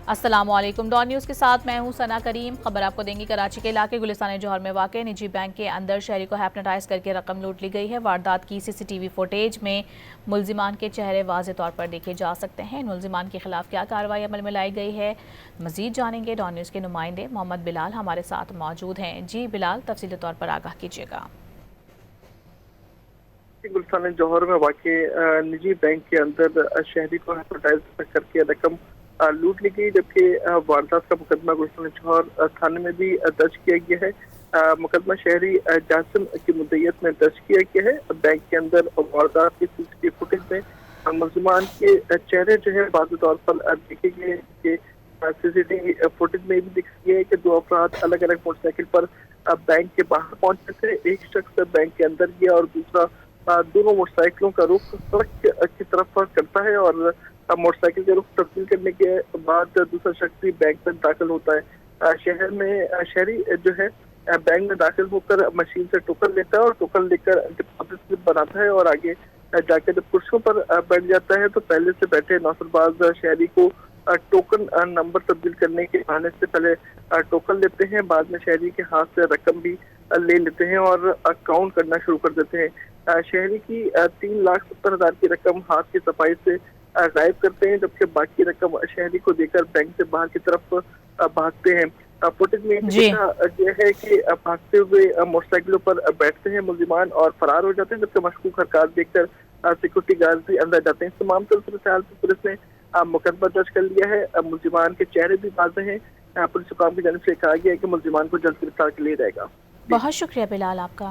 अस्सलाम वालेकुम। Don news के साथ मैं हूं सना करीम। खबर आपको देंगी कराची के इलाके गुलिस्तान जौहर में वाक़ निजी बैंक के अंदर शहरी को हैप्नोटाइज करके रकम लूट ली गई है। वारदात की सीसीटीवी फुटेज में मुलजिमान के चेहरे वाज़े तौर पर देखे जा सकते हैं। मुलजिमान के खिलाफ क्या कार्रवाई अमल में लाई गई है, मजीद जानेंगे। डॉन न्यूज़ के नुमाइंदे मोहम्मद बिलाल हमारे साथ मौजूद हैं। जी बिलाल, तफसीली तौर पर आगाह कीजिएगा। गुलिस्तान जौहर में वाक़े निजी बैंक के अंदर शहरी को हैप्नोटाइज करके रकम लूट ली गई, जबकि वारदात का मुकदमा गुलिस्तान जौहर थाने में भी दर्ज किया गया है। मुकदमा शहरी जासिम की मुद्दईयत में दर्ज किया गया है। बैंक के अंदर वारदात की सीसीटीवी फुटेज में मुलजमान के चेहरे जो है वाज़ेह तौर पर देखे गए कि सीसीटीवी फुटेज में भी दिख गया है कि दो अफराद अलग अलग मोटरसाइकिल पर बैंक के बाहर पहुंचे थे। एक शख्स बैंक के अंदर गया और दूसरा दोनों मोटरसाइकिलों का रुख सड़क की तरफ करता है और मोटरसाइकिल का रुख तब्दील करने के बाद दूसरा शख्स भी बैंक में दाखिल होता है। शहर में शहरी जो है बैंक में दाखिल होकर मशीन से टोकन लेता है और टोकन लेकर डिपॉजिट स्लिप बनाता है और आगे जाकर जब कुर्सियों पर बैठ जाता है तो पहले से बैठे नौसरबाज शहरी को टोकन नंबर तब्दील करने के बहाने से पहले टोकन लेते हैं, बाद में शहरी के हाथ से रकम भी ले लेते हैं और अकाउंट करना शुरू कर देते हैं। शहरी की 3,70,000 की रकम हाथ की सफाई से गायब करते हैं, जबकि बाकी रकम शहरी को देकर बैंक से बाहर की तरफ भागते हैं। फुटेज में यह है कि भागते हुए मोटरसाइकिलों पर बैठते हैं मुलजिमान और फरार हो जाते हैं, जबकि मशकूक हरकत देखकर सिक्योरिटी गार्ड भी अंदर जाते हैं। इस तमाम सूरत-ए-हाल पर पुलिस ने मुकदमा दर्ज कर लिया है। मुलजिमान के चेहरे भी वाज़ेह हैं। पुलिस हुकाम की जानिब से कहा गया है कि मुलजिमान को जल्द गिरफ्तार कर लिया जाएगा। बहुत शुक्रिया बिलाल आपका।